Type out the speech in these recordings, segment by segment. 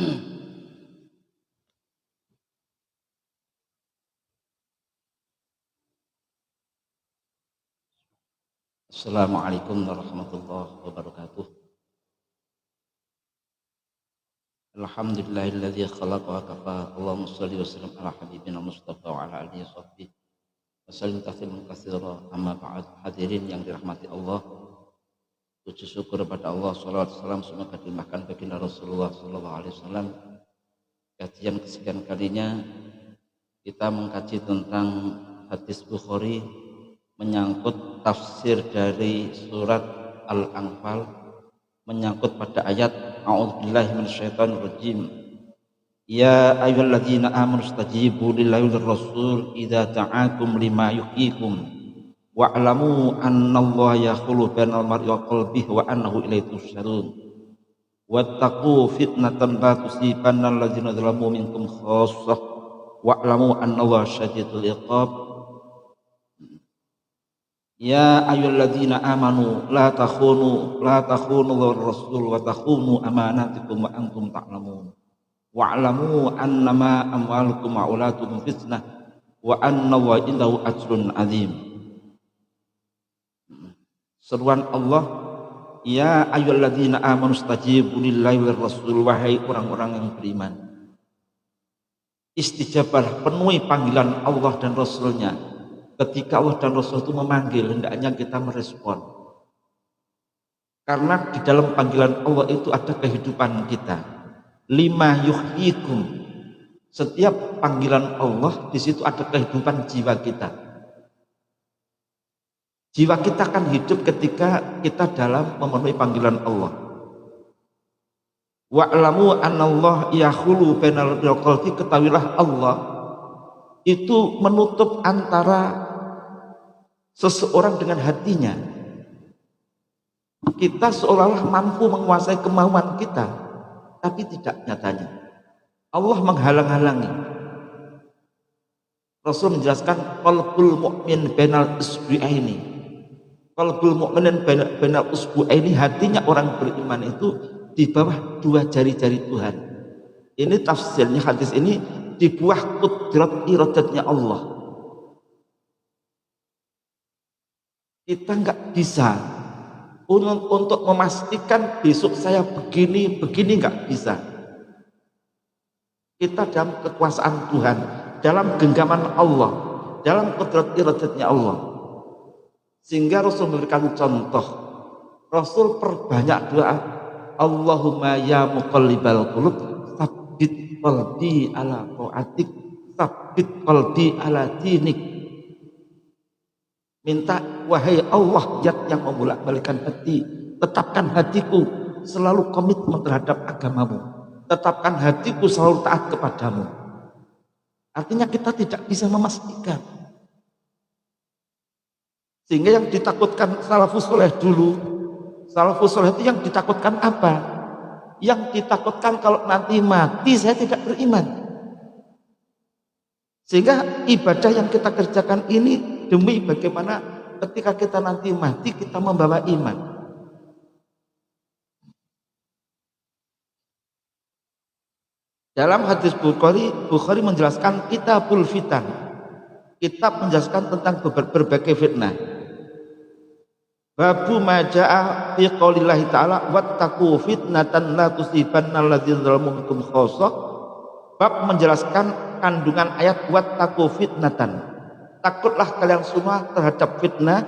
Assalamualaikum warahmatullahi wabarakatuh. Alhamdulillahilladzi khalaqa wa kafa. Allahumma shalli wa sallim ala habibina Mustafa wa ala alihi wa sahbihi wa sallim tasliman katsira. Amma ba'd. Hadirin yang dirahmati Allah, puji syukur kepada Allah, salawat salam semoga dilimpahkan baginda Rasulullah sallallahu alaihi wasallam. Kajian kesekian kalinya kita mengkaji tentang hadis Bukhari menyangkut tafsir dari surat Al-Anfal, menyangkut pada ayat a'udzubillahi minasyaitonir rajim. Ya ayyuhalladzina amanu istajibu lillahi war rasul idza ta'akum lima yuhyikum wa'lamu annallaha yahulu bainal mar'i wa qalbihi wa annahu ilaihi tuhsyarun. Wattaqu fitnatan la tusibanna alladzina zalamu minkum khassah wa'lamu annallaha syadidul iqab. Ya ayyuhalladzina amanu la takhunu rasul wa takhunu amanatikum wa antum ta'lamun wa'lamu annama amwalukum wa auladukum fitnah wa annallaha indahu ajrun azim. Seruan Allah, ya ayyuhalladzina amanu istajibu lillahi war rasul, wahai orang-orang yang beriman, istijabah, penuhi panggilan Allah dan Rasulnya. Ketika Allah dan Rasul itu memanggil, hendaknya kita merespon. Karena di dalam panggilan Allah itu ada kehidupan kita. Lima yuhyikum. Setiap panggilan Allah, di situ ada kehidupan jiwa kita. Jiwa kita akan hidup ketika kita dalam memenuhi panggilan Allah. Wa'lamu anallah yahulu bainal qalbi, ketahuilah Allah itu menutup antara seseorang dengan hatinya. Kita seolah-olah mampu menguasai kemauan kita, tapi tidak nyatanya. Allah menghalang-halangi. Rasul menjelaskan qalbul mu'min bainal usbu'aini. Qalbul mu'min bainal usbu'aini, hatinya orang beriman itu di bawah dua jari-jari Tuhan. Ini tafsirnya hadis ini, di bawah qudrat iradatnya Allah. Kita nggak bisa untuk memastikan besok saya begini nggak bisa. Kita dalam kekuasaan Tuhan, dalam genggaman Allah, dalam qudrat iradatnya Allah. Sehingga Rasul memberikan contoh. Rasul perbanyak doa, Allahumma ya muqallibal qulub tsabbit qalbi ala ta'atik, tsabbit qalbi ala dinik. Minta, wahai Allah yang membolak-balikkan hati, tetapkan hatiku selalu komitmen terhadap agamamu, tetapkan hatiku selalu taat kepadamu. Artinya kita tidak bisa memastikan. Sehingga yang ditakutkan salafus soleh dulu, salafus soleh itu yang ditakutkan apa? Yang ditakutkan kalau nanti mati saya tidak beriman. Sehingga ibadah yang kita kerjakan ini demi bagaimana ketika kita nanti mati kita membawa iman. Dalam hadis Bukhari menjelaskan kitabul fitan. Kitab menjelaskan tentang berbagai fitnah. Babu majaa fi qaulillahi ta'ala wattaqu fitnatan la tusibanna alladzina zalamu minkum khassah. Bab menjelaskan kandungan ayat wattaqu fitnatan. Takutlah kalian semua terhadap fitnah.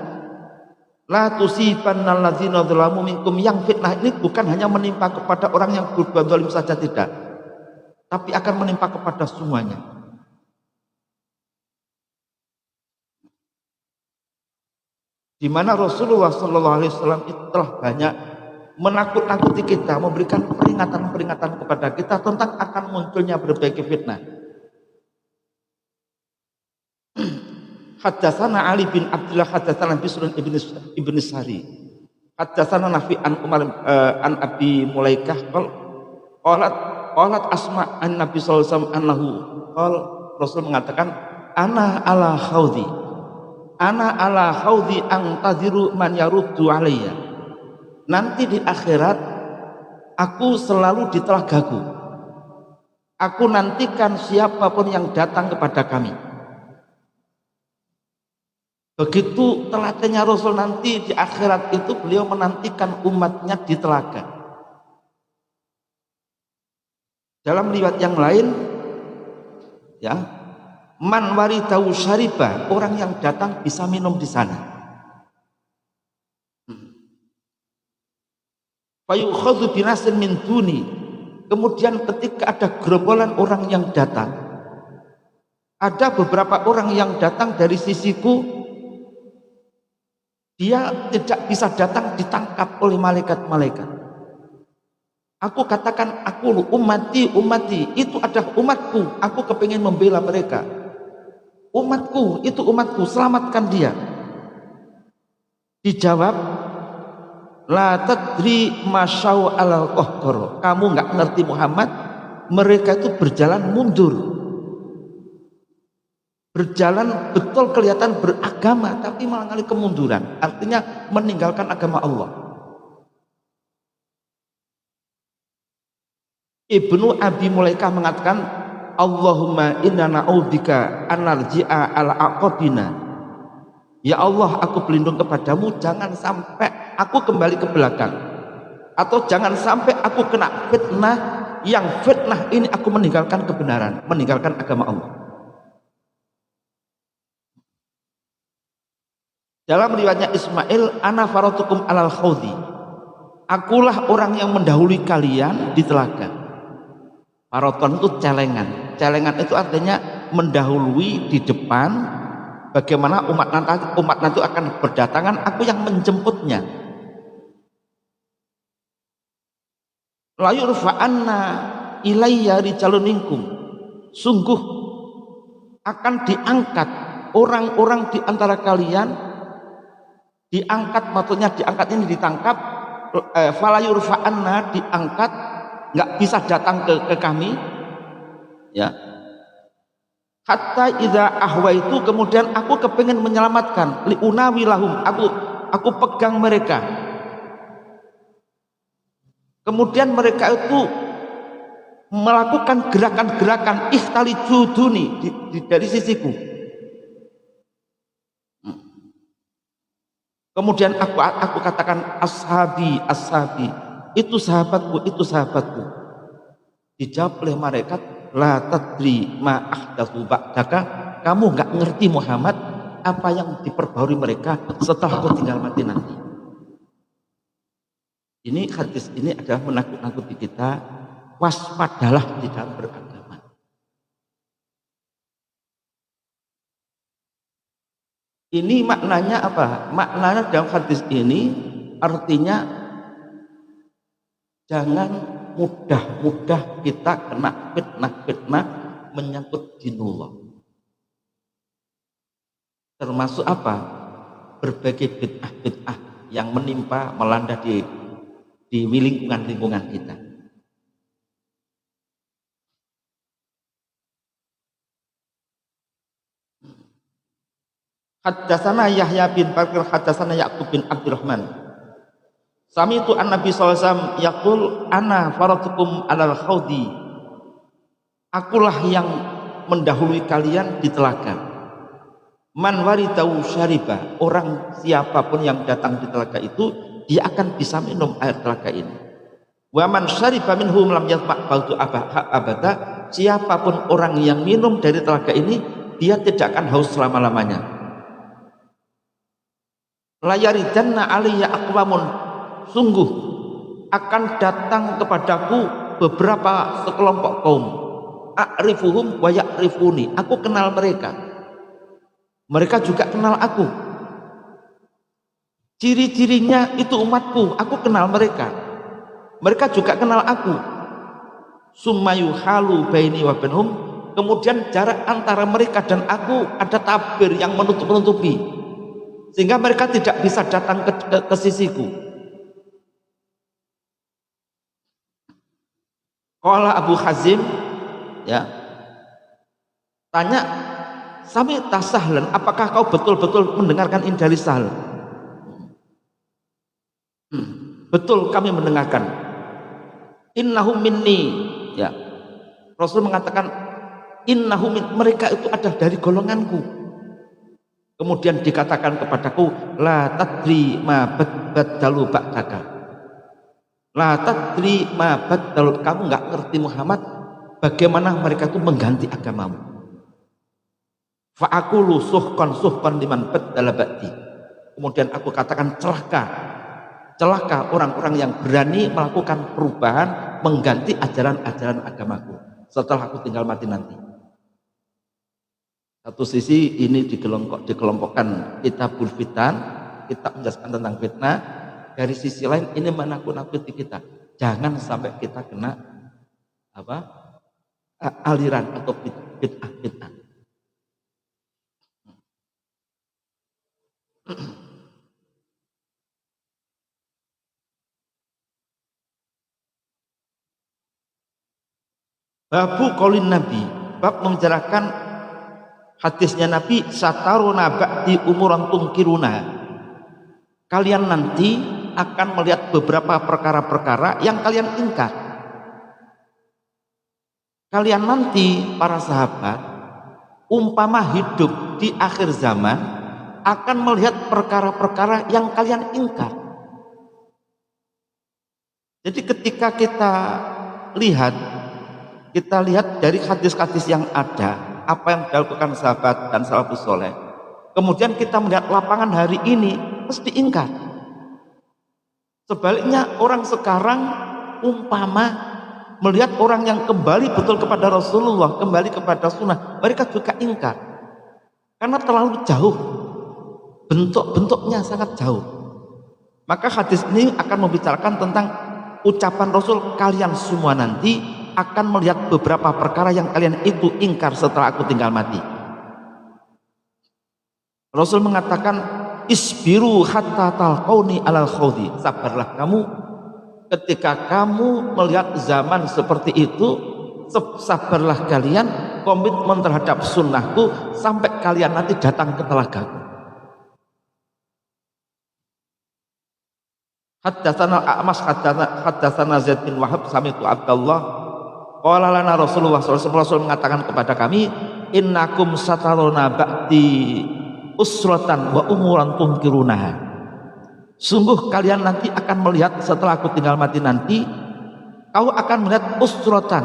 La tusibanna alladzina zalamu minkum, yang fitnah ini bukan hanya menimpa kepada orang yang berbuat zalim saja, tidak, tapi akan menimpa kepada semuanya. Di mana Rasulullah SAW itu telah banyak menakut-nakuti kita, memberikan peringatan-peringatan kepada kita tentang akan munculnya berbagai fitnah. Haddatsana Ali bin Abdullah haddatsana Bisrun ibn Sari haddatsana Nafi an Umar an Abi Mulaikah qalat Asma an Nabi sallallahu alaihi wasallam annahu Rasul mengatakan ana ala haudi antadiru man yaruddu alayya. Nanti di akhirat aku selalu di telagaku. Aku nantikan siapapun yang datang kepada kami. Begitu telatennya Rasul nanti di akhirat itu, beliau menantikan umatnya di telaga. Dalam riwayat yang lain, ya, man waritau syariba, orang yang datang bisa minum di sana. Fayukhadhu binasin min duni. Kemudian ketika ada gerombolan orang yang datang, ada beberapa orang yang datang dari sisiku, dia tidak bisa datang, ditangkap oleh malaikat-malaikat. Aku katakan, aku ummati, itu adalah umatku, aku kepingin membela mereka. Umatku, itu umatku, selamatkan dia. Dijawab, la tadri masyau alal qahqar. Kamu nggak ngerti Muhammad, mereka itu berjalan mundur, berjalan betul kelihatan beragama tapi mengalami kemunduran, artinya meninggalkan agama Allah. Ibnu Abi Mulaikah mengatakan, Allahumma inna na'udzika an narji'a ala aqabina. Ya Allah, aku berlindung kepadamu jangan sampai aku kembali ke belakang, atau jangan sampai aku kena fitnah, yang fitnah ini aku meninggalkan kebenaran, meninggalkan agama Allah. Dalam riwayatnya Ismail, ana faratukum alal khawdi, akulah orang yang mendahului kalian di telaga. Faraton itu celengan, celengan itu artinya mendahului di depan. Bagaimana umat nanti akan berdatangan, aku yang menjemputnya. La yurfa'anna ilayya rijalun minkum, sungguh akan diangkat orang-orang di antara kalian, diangkat maksudnya diangkat ini ditangkap, fala yurfa'anna diangkat, nggak bisa datang ke kami, ya. Hatta idza ahwaitu, kemudian aku kepingin menyelamatkan, liunawi lahum, aku pegang mereka. Kemudian mereka itu melakukan gerakan-gerakan ikhtali juduni dari sisiku. Kemudian aku katakan ashabi, itu sahabatku, itu sahabatku. Dijawab oleh malaikat, la tadri ma ahdatsu ba'daka, kamu nggak ngerti Muhammad apa yang diperbarui mereka setelah kau tinggal mati nanti. Ini hadis ini adalah menakut-nakuti kita, waspadalah di dalam beragama. Ini maknanya apa? Maknanya dalam hadis ini artinya jangan mudah-mudah kita kena fitnah-fitnah menyangkut dinullah. Termasuk apa? Berbagai bid'ah-bid'ah yang menimpa, melanda di lingkungan kita. Haddatsana Yahya bin Bakr, haddatsana Ya'qub bin Abdurrahman. Sami itu an-Nabi sallallahu alaihi wasallam yaqul ana faratukum alal khawdi, akulah yang mendahului kalian di telaga. Man waritau syariba, orang siapapun yang datang di telaga itu dia akan bisa minum air telaga ini. Wa man syariba minhum lam yatma' bautu abada, siapapun orang yang minum dari telaga ini dia tidak akan haus selama-lamanya. La yaridanna alayya aqwamun, sungguh akan datang kepadaku beberapa sekelompok kaum, a'rifuhum wa ya'rifuni, aku kenal mereka, mereka juga kenal aku. Ciri-cirinya itu umatku, aku kenal mereka, mereka juga kenal aku. Summayu halu baini wa bainhum, kemudian jarak antara mereka dan aku ada tabir yang menutupi, sehingga mereka tidak bisa datang ke sisiku. Qala Abu Hazim, ya, tanya, sami tasahlan, apakah kau betul-betul mendengarkan ini dari Sahal? Betul, kami mendengarkan. Innahum minni, ya, Rasul mengatakan innahum, mereka itu adalah dari golonganku. Kemudian dikatakan kepadaku, la tadri ma baddalu ba'daka. La tadri ma baddalu, kamu enggak ngerti Muhammad bagaimana mereka itu mengganti agamamu. Fa aqulu suhqan liman baddala ba'di. Kemudian aku katakan celaka orang-orang yang berani melakukan perubahan mengganti ajaran-ajaran agamaku setelah aku tinggal mati nanti. Satu sisi ini dikelompokkan kitabul fitan, kitab menjelaskan tentang fitnah. Dari sisi lain ini menakut-nakuti kita, jangan sampai kita kena aliran atau bid'ah. Babu qaulin Nabi, bab membicarakan hadisnya Nabi, sataruna ba'di umuran tungkiruna. Kalian nanti akan melihat beberapa perkara-perkara yang kalian ingkar. Kalian nanti para sahabat umpama hidup di akhir zaman akan melihat perkara-perkara yang kalian ingkar. Jadi ketika kita lihat dari hadis-hadis yang ada, apa yang dilakukan sahabat dan salafus soleh, kemudian kita melihat lapangan hari ini mesti ingkar. Sebaliknya orang sekarang umpama melihat orang yang kembali betul kepada Rasulullah, kembali kepada sunnah, mereka juga ingkar karena terlalu jauh, bentuk-bentuknya sangat jauh. Maka hadis ini akan membicarakan tentang ucapan Rasul, kalian semua nanti akan melihat beberapa perkara yang kalian itu ingkar setelah aku tinggal mati. Rasul mengatakan, isbiru hatta talqauni alal khawdi, sabarlah kamu ketika kamu melihat zaman seperti itu, sabarlah kalian, komitmen terhadap sunnahku sampai kalian nanti datang ke telagaku. Haddatsana A'mas haddatsana Zaid bin Wahab sami'tu Abdullah qala lana Rasulullah sallallahu alaihi wasallam mengatakan kepada kami, innakum sataruna ba'di usratan wa umuran tungkirunaha. Sungguh kalian nanti akan melihat setelah aku tinggal mati nanti, kau akan melihat usratan,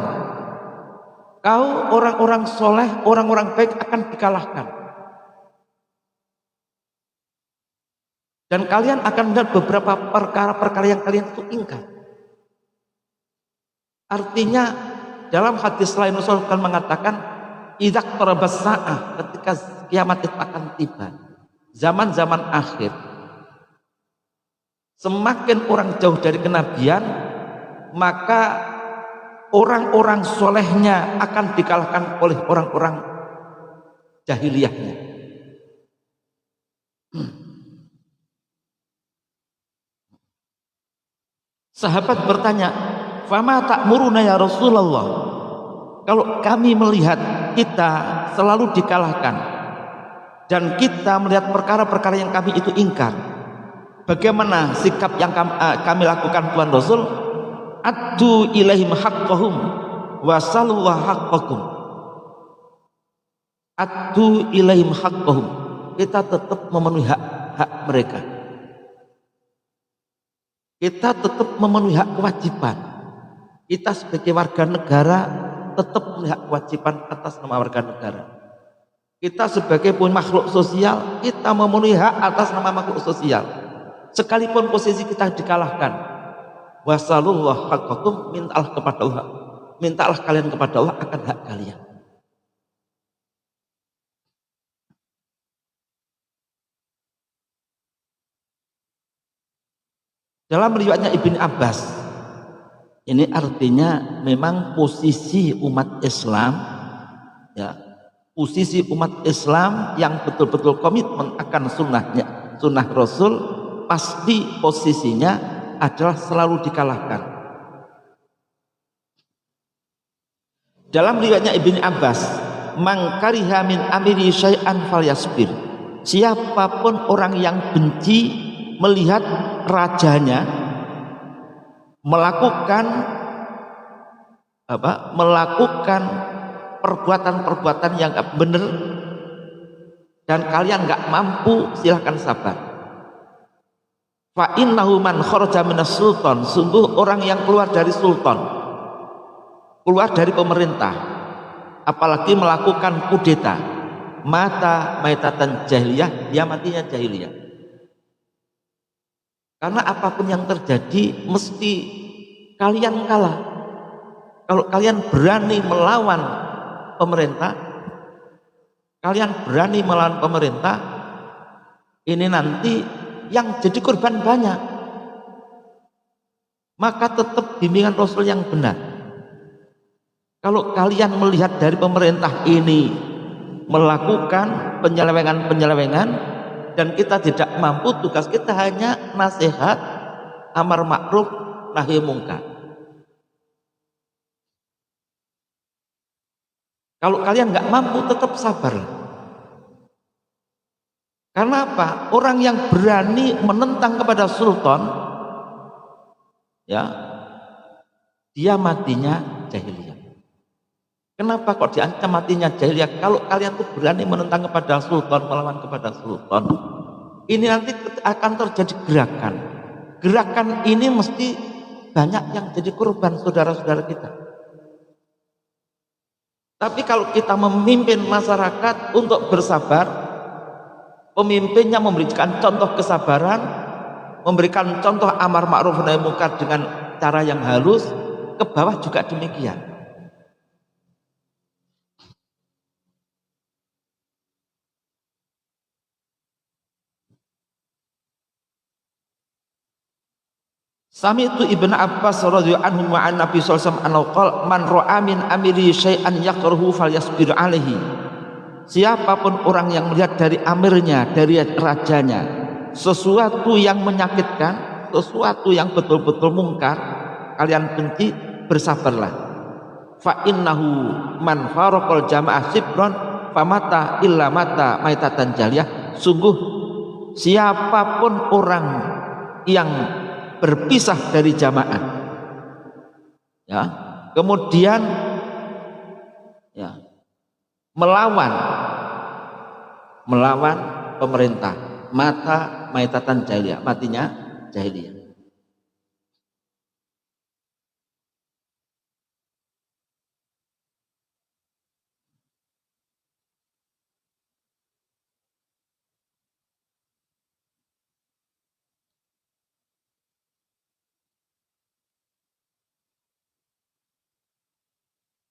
kau orang-orang soleh, orang-orang baik akan dikalahkan, dan kalian akan melihat beberapa perkara-perkara yang kalian itu ingkar. Artinya dalam hadis lain Rasul akan mengatakan, idza qarabas sa'ah, ketika kiamat itu akan tiba, zaman-zaman akhir, semakin orang jauh dari kenabian, maka orang-orang solehnya akan dikalahkan oleh orang-orang jahiliyahnya. Sahabat bertanya, fama ta'muruna ya Rasulullah, kalau kami melihat kita selalu dikalahkan dan kita melihat perkara-perkara yang kami itu ingkar, bagaimana sikap yang kami lakukan Tuhan Rasul? Addu ilaihim haqqahum wa sallallahu haqqakum. Addu ilaihim haqqahum, kita tetap memenuhi hak mereka, kita tetap memenuhi hak kewajiban. Kita sebagai warga negara tetap memenuhi hak kewajiban atas nama warga negara. Kita sebagai makhluk sosial, kita memenuhi hak atas nama makhluk sosial. Sekalipun posisi kita dikalahkan, wasallallahu haqqakum, mintalah kepada Allah, mintalah kalian kepada Allah akan hak kalian. Dalam riwayatnya Ibnu Abbas, ini artinya memang posisi umat Islam, ya, posisi umat Islam yang betul-betul komitmen akan sunnah Rasul, pasti posisinya adalah selalu dikalahkan. Dalam riwayatnya Ibnu Abbas, man kariha min amiri syai'an falyasbir, siapapun orang yang benci melihat rajanya melakukan melakukan perbuatan-perbuatan yang nggak benar dan kalian nggak mampu, silahkan sabar. Fa innahu man kharaja minas sultan, sungguh orang yang keluar dari sultan, keluar dari pemerintah, apalagi melakukan kudeta, mata maitatan jahiliyah, dia matinya jahiliyah. Karena apapun yang terjadi mesti kalian kalah. Kalau kalian berani melawan pemerintah, kalian berani melawan pemerintah, ini nanti yang jadi korban banyak. Maka tetap bimbingan Rasul yang benar. Kalau kalian melihat dari pemerintah ini melakukan penyelewengan-penyelewengan dan kita tidak mampu, tugas kita hanya nasihat, amar ma'ruf, nahi mungkar. Kalau kalian nggak mampu, tetap sabar. Karena apa? Orang yang berani menentang kepada sultan, ya, dia matinya jahiliyah. Kenapa kok diancam matinya jahiliyah? Kalau kalian tuh berani menentang kepada sultan, melawan kepada sultan, ini nanti akan terjadi gerakan. Gerakan ini mesti banyak yang jadi korban saudara-saudara kita. Tapi kalau kita memimpin masyarakat untuk bersabar, pemimpinnya memberikan contoh kesabaran, memberikan contoh amar ma'ruf nahi munkar dengan cara yang halus, ke bawah juga demikian. Sami'tu Ibnu Abbas radhiyallahu anhu ma'an Nabi sallallahu alaihi wasallam man ra'a min amiri syai'an yakrahu falyasbir alaihi. Siapapun orang yang melihat dari amirnya, dari rajanya, sesuatu yang menyakitkan, sesuatu yang betul-betul mungkar, kalian benci, bersabarlah. Fa innahu man faraqal jamaah sibron famata illa mata maitatan jaliyah. Sungguh siapapun orang yang berpisah dari jamaah, ya, kemudian ya, melawan pemerintah, mata maitatan jahiliyah, matinya jahiliyah.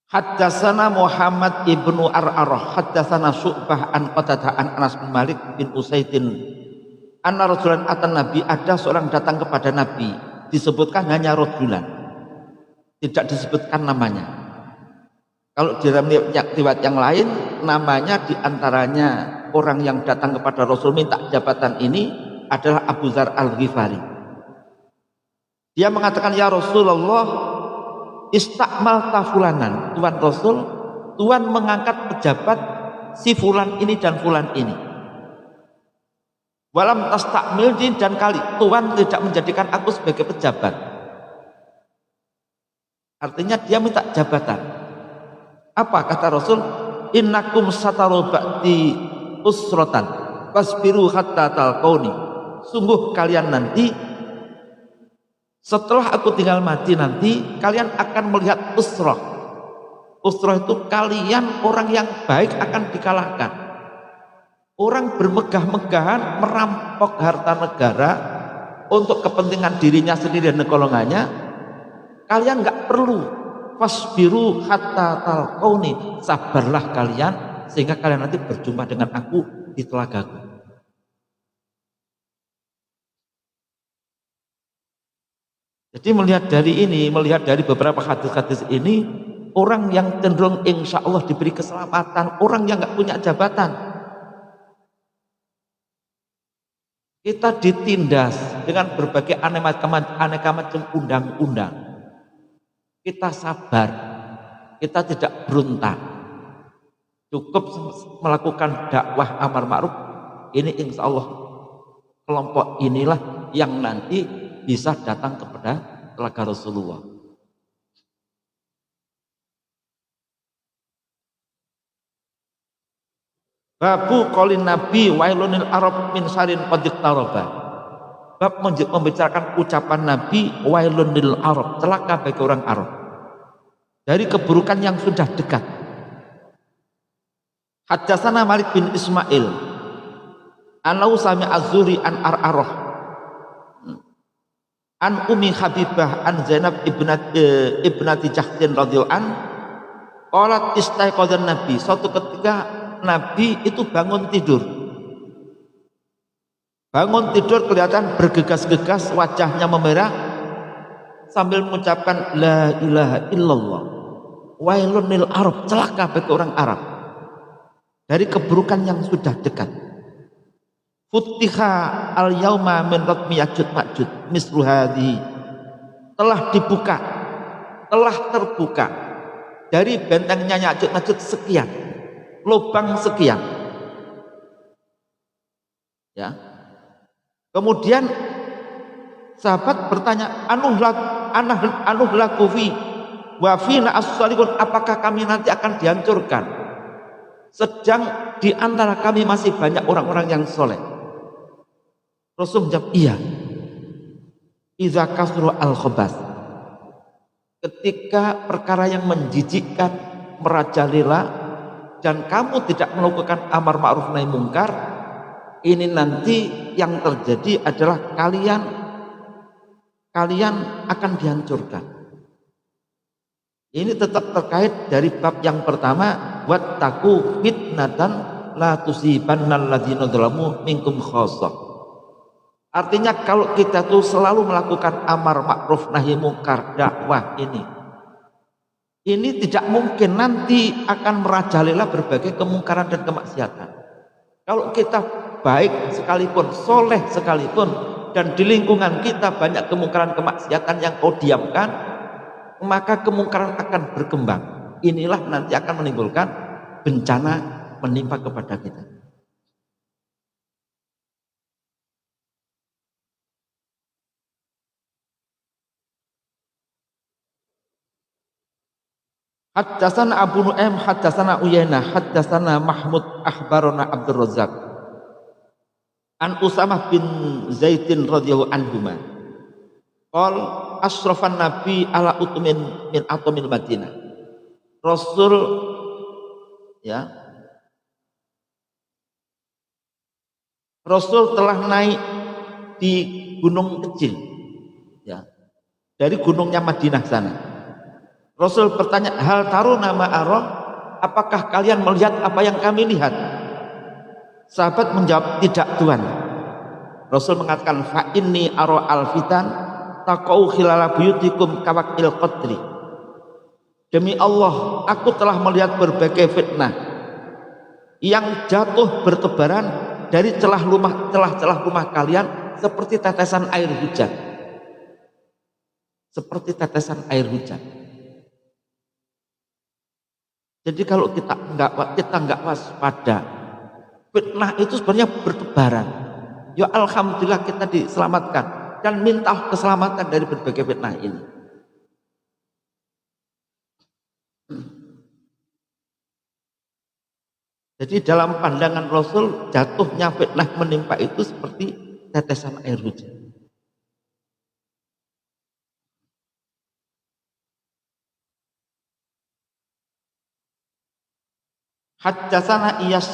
Haddatsana Muhammad ibnu Ar'arah haddatsana Syu'bah an Qatadah an Anas bin Malik bin Usaidin anna rajulan atan Nabi, ada seorang datang kepada Nabi, disebutkan hanya rajulan, tidak disebutkan namanya. Kalau di dalam riwayat yang lain namanya diantaranya orang yang datang kepada Rasul minta jabatan ini adalah Abu Dzar Al-Ghifari. Dia mengatakan, ya Rasulullah, istakmal tafulanan, Tuhan Rasul, Tuhan mengangkat pejabat si fulan ini dan fulan ini. Walam tastakmil din, dan kali Tuhan tidak menjadikan aku sebagai pejabat. Artinya dia minta jabatan. Apa kata Rasul? Innakum sataru ba'di usrotan fasbiru hatta talqauni. Sungguh kalian nanti setelah aku tinggal mati nanti kalian akan melihat usroh. Usroh itu kalian orang yang baik akan dikalahkan. Orang bermegah-megahan merampok harta negara untuk kepentingan dirinya sendiri dan golongannya. Kalian nggak perlu fasbiru hatta talqauni, sabarlah kalian sehingga kalian nanti berjumpa dengan aku di telagaku. Jadi melihat dari ini, melihat dari beberapa hadis-hadis ini, orang yang cenderung insya Allah diberi keselamatan, orang yang nggak punya jabatan, kita ditindas dengan berbagai aneka macam undang-undang. Kita sabar, kita tidak berontak, cukup melakukan dakwah amar ma'ruf. Ini insya Allah kelompok inilah yang nanti bisa datang kepada telaga Rasulullah. Babu qaulin Nabi wailunil arab min sarin qad iqtaraba. Bab membicarakan ucapan Nabi wailunil arab, celaka bagi orang Arab dari keburukan yang sudah dekat. Haddatsana Malik bin Ismail anau sami az-Zuri an Ar'arah an Ummi Habibah an Zainab ibnati Jahsin radhiyallahu an qalat istaiqadhan Nabi. Suatu ketika Nabi itu bangun tidur kelihatan bergegas-gegas, wajahnya memerah sambil mengucapkan la ilaha illallah wailun lil arab, celaka bagi orang Arab dari keburukan yang sudah dekat. Futiha al yauma min ratmi Ya'juj Ma'juj mislu hadhi, telah terbuka dari bentengnya Ya'juj Ma'juj sekian, lubang sekian, ya. Kemudian sahabat bertanya, anuh lakufi wa fina as-salihun, apakah kami nanti akan dihancurkan sedang di antara kami masih banyak orang-orang yang soleh? Rasul menjawab, iya. Iza kasru al-khobas, ketika perkara yang menjijikkan merajalela dan kamu tidak melakukan amar ma'ruf nahi mungkar, ini nanti yang terjadi adalah kalian akan dihancurkan. Ini tetap terkait dari bab yang pertama, wattaqu fitnatan la tusibannal ladzina zalamu minkum khassah. Artinya kalau kita tuh selalu melakukan amar ma'ruf nahi mungkar, dakwah ini tidak mungkin nanti akan merajalela berbagai kemungkaran dan kemaksiatan. Kalau kita baik sekalipun, soleh sekalipun, dan di lingkungan kita banyak kemungkaran kemaksiatan yang kau diamkan, maka kemungkaran akan berkembang. Inilah nanti akan menimbulkan bencana menimpa kepada kita. Haddatsana Abu Nu'aim haddatsana Uyainah haddatsana Mahmud akhbarana Abdul Razzaq an Usamah bin Zaidin radhiyallahu anhuma qol asrafan nabi ala utmin min atomil Madinah. Rasul telah naik di gunung kecil, ya, dari gunungnya Madinah sana. Rasul bertanya, hal taru nama arah, apakah kalian melihat apa yang kami lihat? Sahabat menjawab, tidak Tuhan. Rasul mengatakan, fa inni ara alfitan taqau khilala buyutikum kawakil qadri. Demi Allah, aku telah melihat berbagai fitnah yang jatuh bertebaran dari celah rumah kalian seperti tetesan air hujan. Seperti tetesan air hujan. Jadi kalau kita nggak waspada, fitnah itu sebenarnya bertebaran. Ya alhamdulillah kita diselamatkan dan minta keselamatan dari berbagai fitnah ini. Jadi dalam pandangan Rasul, jatuhnya fitnah menimpa itu seperti tetesan air hujan. Haddatsana Iyas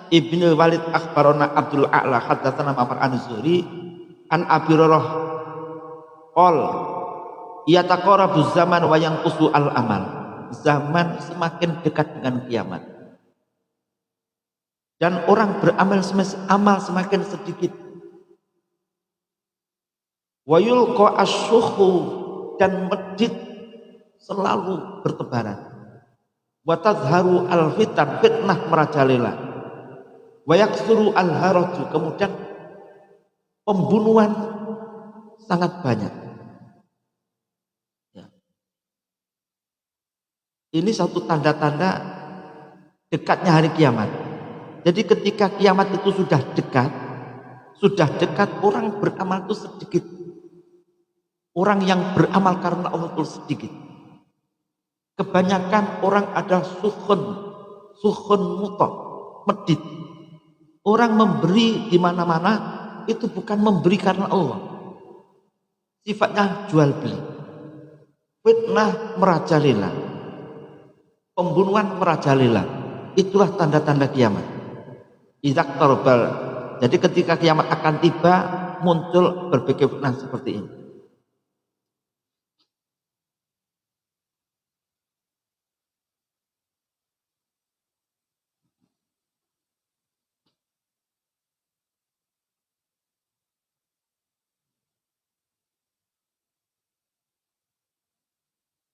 ibnu Walid akhbarana Abdul A'la haddatsana Ma'mar an-Zuhri an Abi Hurairah qol yataqarabu zaman wa yanqusu al-amal. Zaman semakin dekat dengan kiamat dan orang beramal amal semakin sedikit. Wa yulqa asyuhu, dan medit selalu bertebaran. Wa tadharu al-fitan, fitnah merajalela. Wa yaksuru al-haraju, kemudian pembunuhan sangat banyak. Ya. Ini satu tanda-tanda dekatnya hari kiamat. Jadi ketika kiamat itu sudah dekat, orang beramal itu sedikit. Orang yang beramal karena Allah itu sedikit. Kebanyakan orang ada sukhun mutok, medit. Orang memberi di mana-mana itu bukan memberi karena Allah. Sifatnya jual beli. Fitnah merajalela. Pembunuhan merajalela. Itulah tanda-tanda kiamat. Idzak tarbal. Jadi ketika kiamat akan tiba, muncul berbagai fitnah seperti ini.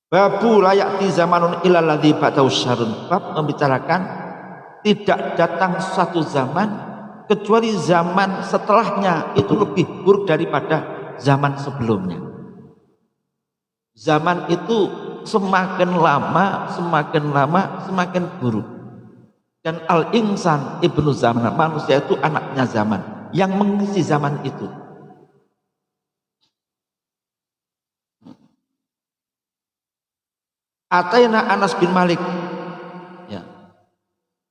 Babu layak di zamanun ilal ladzi ba'dahu syarrun. Bab membicarakan tidak datang satu zaman kecuali zaman setelahnya itu lebih buruk daripada zaman sebelumnya. Zaman itu semakin lama semakin buruk. Dan al-insan ibnu zaman, manusia itu anaknya zaman yang mengisi zaman itu. Ataina Anas bin Malik, ya,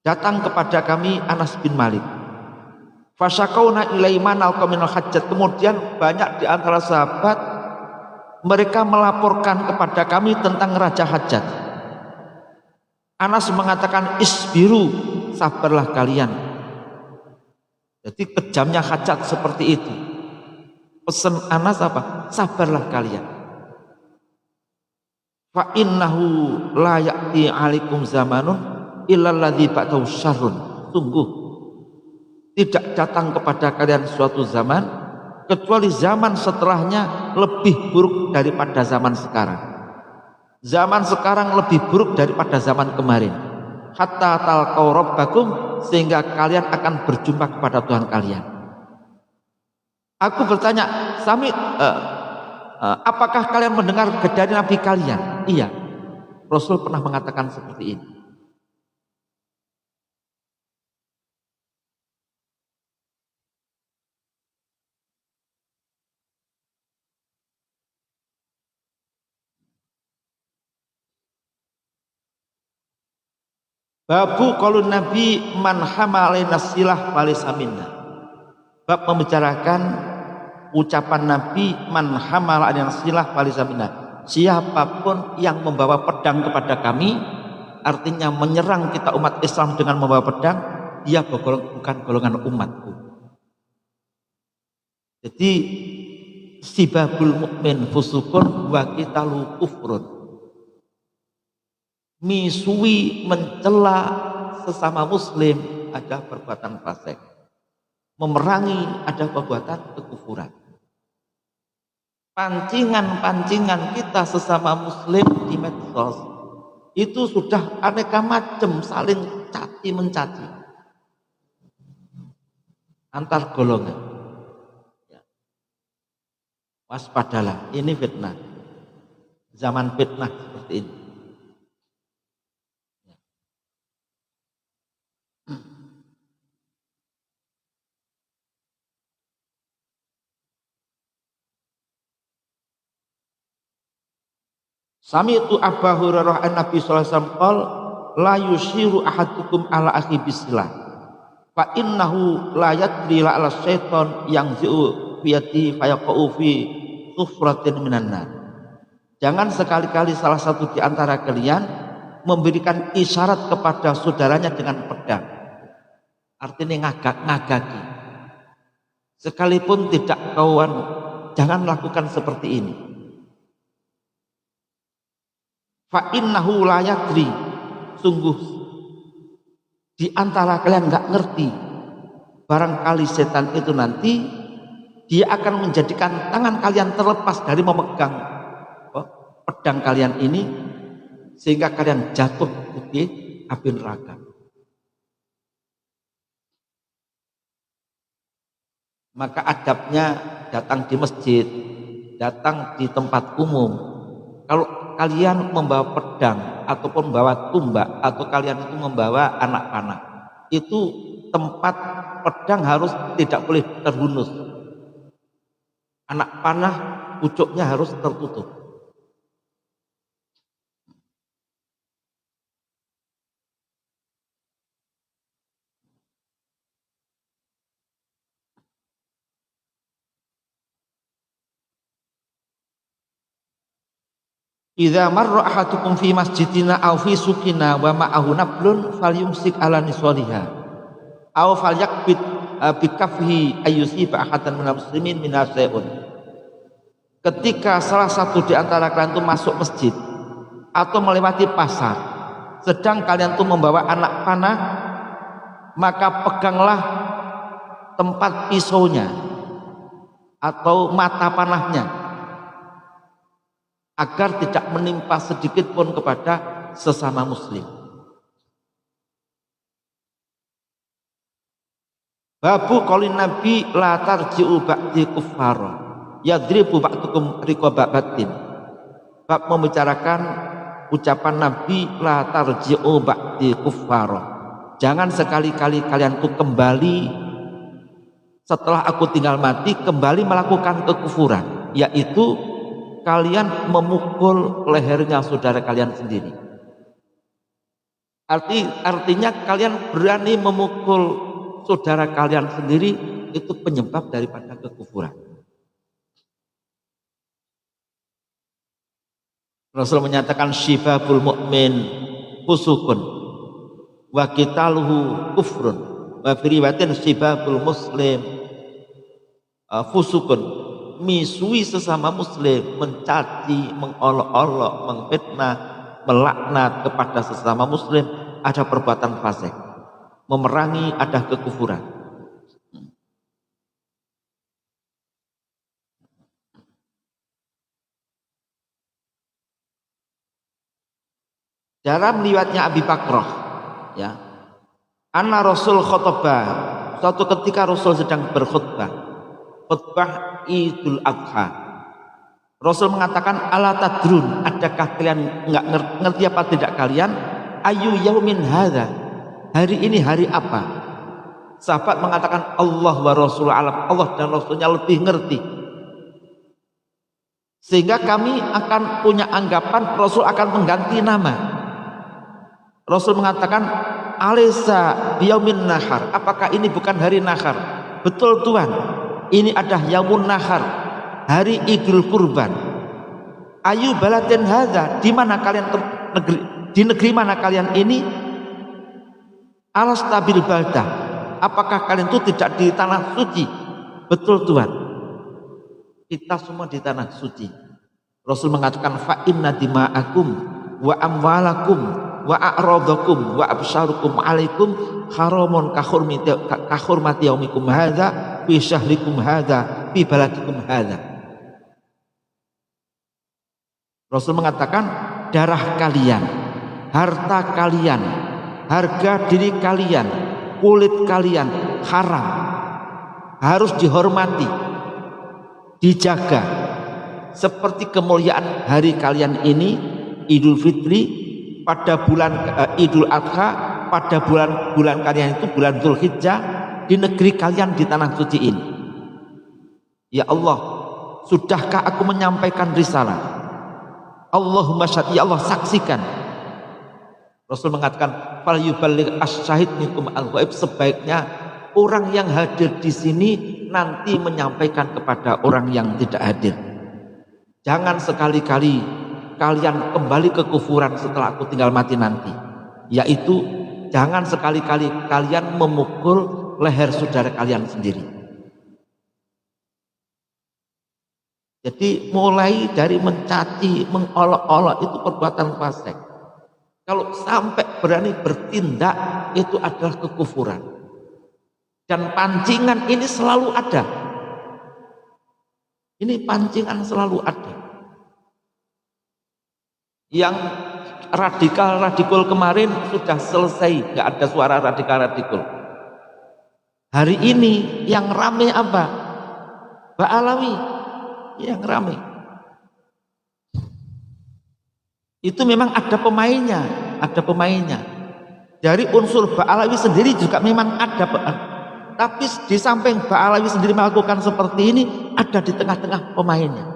datang kepada kami Anas bin Malik. Fasyakauna ilaiman al-qaminal hajjat. Kemudian banyak di antara sahabat mereka melaporkan kepada kami tentang Raja Hajjat. Anas mengatakan isbiru, sabarlah kalian. Jadi kejamnya Hajjat seperti itu. Pesan Anas apa? Sabarlah kalian. Fa innahu la ya'ti 'alaikum zamanun illa alladzi ba'dahu syarrun. Sungguh tidak datang kepada kalian suatu zaman kecuali zaman setelahnya lebih buruk daripada zaman sekarang. Zaman sekarang lebih buruk daripada zaman kemarin. Hatta talqaw rabbakum, sehingga kalian akan berjumpa kepada Tuhan kalian. Aku bertanya, apakah kalian mendengar dari Nabi kalian? Iya, Rasul pernah mengatakan seperti ini. Babu qaulun Nabi man hamalina silah falaysa minna. Bab membicarakan ucapan Nabi man hamalina silah falaysa minna. Siapapun yang membawa pedang kepada kami, artinya menyerang kita umat Islam dengan membawa pedang, dia bukan golongan umatku. Jadi sibabul mukmin fusukun wa qitalu kufrun. Misui mencela sesama muslim ada perbuatan fasik, memerangi ada perbuatan kekufuran. Pancingan-pancingan kita sesama muslim di medsos itu sudah aneka macam, saling caci mencaci antar golongan. Waspadalah, ini fitnah, zaman fitnah seperti ini. Sami itu Abu Hurairah an Nabi sallallahu alaihi wasallam qol la yushiru ahadukum ala akhi bislah fa innahu la yadri la ala syaiton yang zi'u fiyati fayaqau fi sufratin minan nar. Jangan sekali-kali salah satu di antara kalian memberikan isyarat kepada saudaranya dengan pedang, artinya ngagaki. Sekalipun tidak kawan, jangan melakukan seperti ini. Fa innahu la yadri, sungguh di antara kalian nggak ngerti, barangkali setan itu nanti dia akan menjadikan tangan kalian terlepas dari memegang pedang kalian ini sehingga kalian jatuh di api neraka. Maka adabnya datang di masjid, datang di tempat umum. Kalau kalian membawa pedang ataupun membawa tumbak atau kalian itu membawa anak panah, itu tempat pedang harus tidak boleh terhunus. Anak panah pucuknya harus tertutup. Idza marra ahadukum fi masjidina aw fi suqina wa ma'ahu nablun falyumsik ala niswaliha aw falyakbit bi kafhi ayyusiba ahadan minal muslimin min syai'un. Ketika salah satu di antara kalian itu masuk masjid atau melewati pasar, sedang kalian itu membawa anak panah, maka peganglah tempat pisaunya atau mata panahnya agar tidak menimpa sedikit pun kepada sesama muslim. Babu qaulin Nabi la tarji'u ba'di kuffara yadribu ba'dukum riqaba batin. Bab membicarakan ucapan Nabi la tarji'u ba'di kuffara. Jangan sekali-kali kalian tuh kembali setelah aku tinggal mati kembali melakukan kekufuran, yaitu kalian memukul lehernya saudara kalian sendiri. Artinya kalian berani memukul saudara kalian sendiri, itu penyebab daripada kekufuran. Rasul menyatakan syibabul mu'min fusukun wa qitaluhu kufrun wa fi riwayatin syibabul muslim fusukun. Misui sesama muslim, mencaci, mengolok-olok, memfitnah, melaknat kepada sesama muslim ada perbuatan fasik. Memerangi ada kekufuran. Dalam riwayatnya Abi Bakrah, ya, anna Rasul khutbah, suatu ketika Rasul sedang berkhutbah, khutbah Idul Adha. Rasul mengatakan, ala tadrun, adakah kalian enggak ngerti apa tidak kalian? Ayu yaumin hadza, hari ini hari apa? Sahabat mengatakan Allah wa Rasul alam, Allah dan Rasulnya lebih ngerti. Sehingga kami akan punya anggapan Rasul akan mengganti nama. Rasul mengatakan alaysa biyaumin nahar, apakah ini bukan hari nahar? Betul Tuhan, ini adalah yaumun nahar, hari Idul Kurban. Ayu balatin hadza, di mana kalian di negeri mana kalian ini? Alastabil baldah, apakah kalian itu tidak di tanah suci? Betul Tuhan, kita semua di tanah suci. Rasul mengatakan fa inna dima'akum wa amwalakum wa a'radakum wa absyarukum alaikum haramun kahurmati yaumikum hadza fi syahrikum hadza fi baladikum hadza. Rasul mengatakan darah kalian, harta kalian, harga diri kalian, kulit kalian haram, harus dihormati, dijaga, seperti kemuliaan hari kalian ini Idul Fitri pada bulan Idul Adha, pada bulan kalian itu bulan Dzulhijjah, di negeri kalian di tanah suci ini. Ya Allah, sudahkah aku menyampaikan risalah? Allahumma syahid, ya Allah saksikan. Rasul mengatakan fal yuballigh asy-syahid minkum al-ghaib, sebaiknya orang yang hadir di sini nanti menyampaikan kepada orang yang tidak hadir. Jangan sekali-kali kalian kembali ke kufuran setelah aku tinggal mati nanti, yaitu jangan sekali-kali kalian memukul leher saudara kalian sendiri. Jadi mulai dari mencaci, mengolok-olok itu perbuatan fasik. Kalau sampai berani bertindak itu adalah kekufuran. Dan pancingan ini selalu ada. Ini pancingan selalu ada. Yang radikal kemarin sudah selesai, nggak ada suara radikal. Hari ini yang rame apa? Ba'alawi yang rame. Itu memang ada pemainnya. Dari unsur Ba'alawi sendiri juga memang ada. Tapi di samping Ba'alawi sendiri melakukan seperti ini, ada di tengah-tengah pemainnya.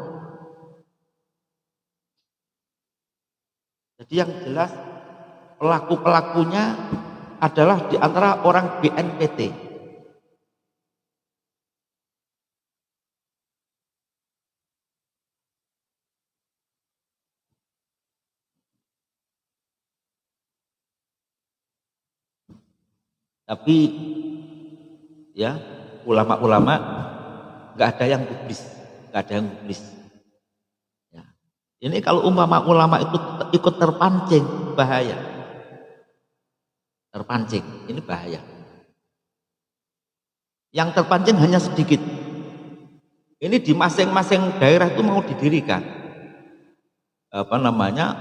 Jadi yang jelas pelaku-pelakunya adalah di antara orang BNPT. Tapi ya ulama-ulama nggak ada yang publis, nggak ada yang publis. Ya. Ini kalau umpama ulama itu ikut terpancing, bahaya. Terpancing, ini bahaya. Yang terpancing hanya sedikit. Ini di masing-masing daerah itu mau didirikan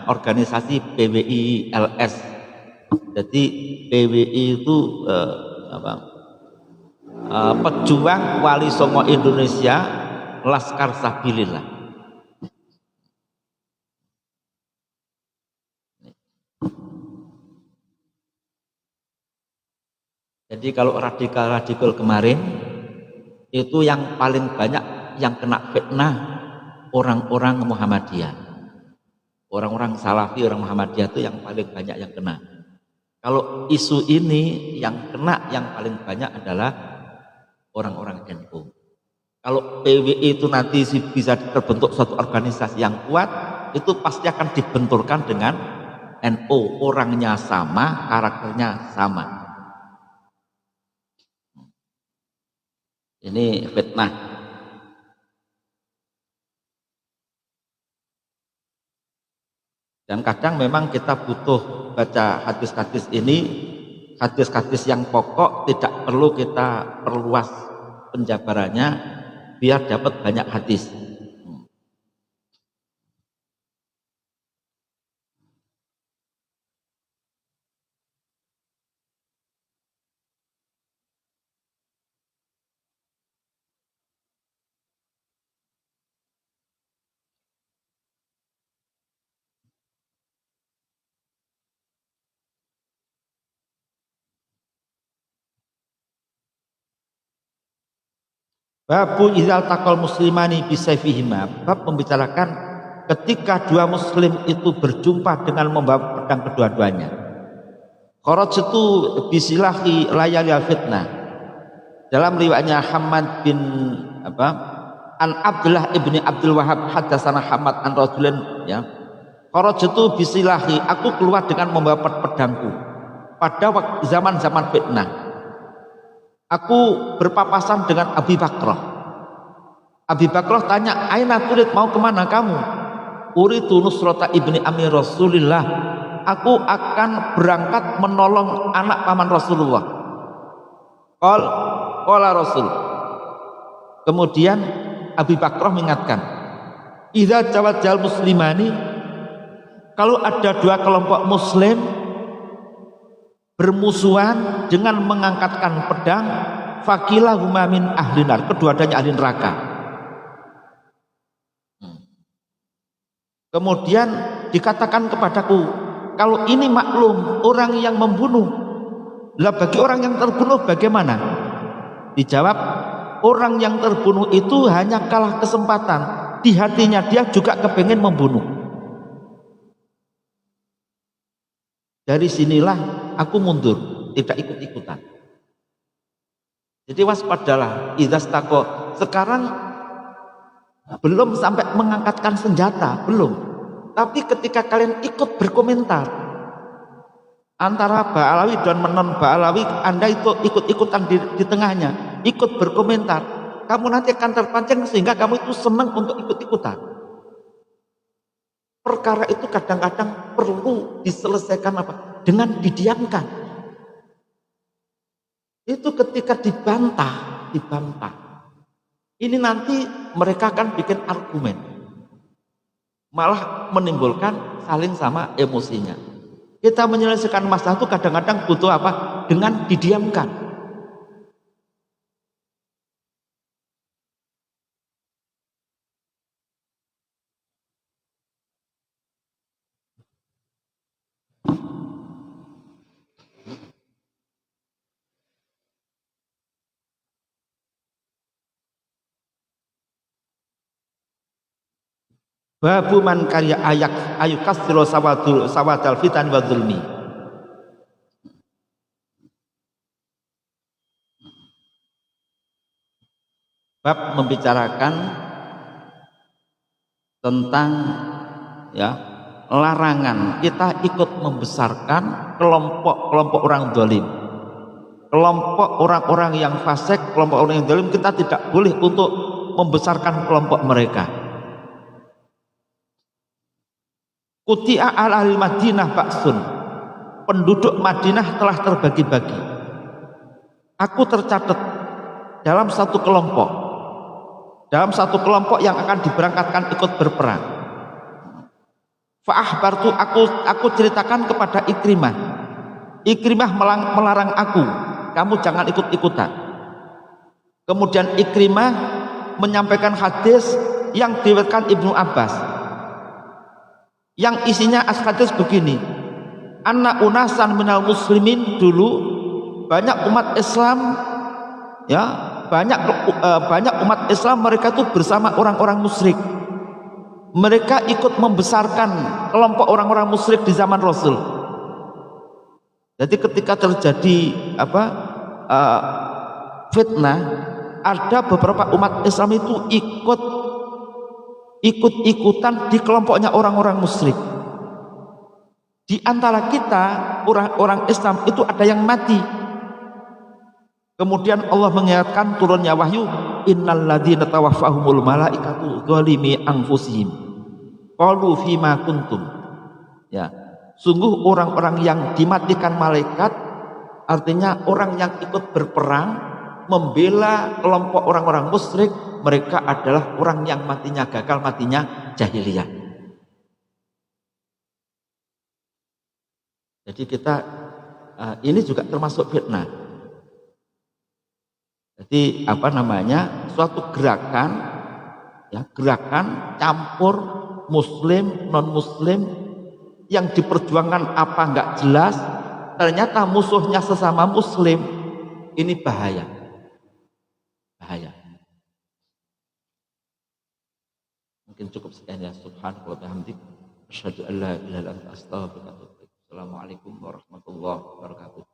organisasi PWI LS. Jadi PWI itu pejuang Wali Songo Indonesia Laskar Sabilillah. Jadi kalau radikal-radikal kemarin itu yang paling banyak yang kena fitnah orang-orang Muhammadiyah. Orang-orang Salafi, orang Muhammadiyah itu yang paling banyak yang kena. Kalau isu ini yang kena yang paling banyak adalah orang-orang NU. Kalau PWI itu nanti bisa terbentuk suatu organisasi yang kuat, itu pasti akan dibenturkan dengan NU. Orangnya sama, karakternya sama. Ini fitnah. Dan kadang memang kita butuh baca hadis-hadis ini, hadis-hadis yang pokok, tidak perlu kita perluas penjabarannya biar dapat banyak hadis. Babu idzal taqal muslimani bisayfihima, bab membicarakan ketika dua muslim itu berjumpa dengan membawa pedang kedua-duanya. Kharaj itu bisilahi layali fitnah. Dalam riwayatnya Hamad bin An Abdullah ibni Abdul Wahab hadatsana Hamad an rajulin ya. Kharaj itu bisilahi, aku keluar dengan membawa pedangku pada zaman-zaman fitnah. Aku berpapasan dengan Abi Bakrah. Abi Bakrah tanya, aina turid, mau kemana kamu? Uridu nusrata ibni amir Rasulillah. Aku akan berangkat menolong anak paman Rasulullah. Qala Rasul. Kemudian Abi Bakrah mengingatkan, idza tawajjal muslimani, kalau ada dua kelompok muslim bermusuhan dengan mengangkatkan pedang, fakilahuma min ahlinar, kedua-duanya ahli neraka. Kemudian dikatakan kepadaku, kalau ini maklum orang yang membunuh, lah bagi orang yang terbunuh bagaimana? Dijawab, orang yang terbunuh itu hanya kalah kesempatan, di hatinya dia juga kepengen membunuh. Dari sinilah aku mundur, tidak ikut-ikutan. Jadi waspadalah, idastaqo. Sekarang belum sampai mengangkatkan senjata, belum. Tapi ketika kalian ikut berkomentar antara Ba'alawi dan non Ba'alawi, Anda itu ikut-ikutan di tengahnya, ikut berkomentar, kamu nanti akan terpancing sehingga kamu itu senang untuk ikut-ikutan. Perkara itu kadang-kadang perlu diselesaikan dengan didiamkan. Itu ketika dibantah. Ini nanti mereka akan bikin argumen, malah menimbulkan saling sama emosinya. Kita menyelesaikan masalah itu kadang-kadang butuh apa? Dengan didiamkan. Babu man karya ayukasiro sawadal fitan wa zulmi. Bab membicarakan tentang ya larangan kita ikut membesarkan kelompok-kelompok orang zalim. kelompok orang-orang yang fasik, kelompok orang yang zalim, kita tidak boleh untuk membesarkan kelompok mereka. Kuti'a al Madinah ba'sun, penduduk Madinah telah terbagi-bagi. Aku tercatat dalam satu kelompok yang akan diberangkatkan ikut berperang. Fa'ahbartu, aku ceritakan kepada Ikrimah. Ikrimah melarang aku, kamu jangan ikut-ikutan. Kemudian Ikrimah menyampaikan hadis yang diriwayatkan Ibnu Abbas, yang isinya hadis begini: anna unasan minal muslimin, dulu banyak umat Islam, ya, banyak umat Islam, mereka itu bersama orang-orang musyrik. Mereka ikut membesarkan kelompok orang-orang musyrik di zaman Rasul. Jadi ketika terjadi fitnah, ada beberapa umat Islam itu ikut-ikutan di kelompoknya orang-orang musyrik. Di antara kita orang-orang Islam itu ada yang mati. Kemudian Allah mengingatkan turunnya wahyu, innal ladzina tawaffahumul malaikatu dzalimi anfusihim qalu fima kuntum. Ya, sungguh orang-orang yang dimatikan malaikat, artinya orang yang ikut berperang membela kelompok orang-orang musyrik, mereka adalah orang yang matinya gagal, matinya jahiliyah. Jadi kita ini juga termasuk fitnah. Jadi suatu gerakan, ya, gerakan campur muslim non muslim yang diperjuangkan apa enggak jelas, ternyata musuhnya sesama muslim. Ini bahaya. Mungkin cukup sekian, ya. Subhanallah wa bihamdik, asyhadu an la ilaha illa anta, astaghfiruka wa atubu ilaik. Assalamualaikum warahmatullahi wabarakatuh.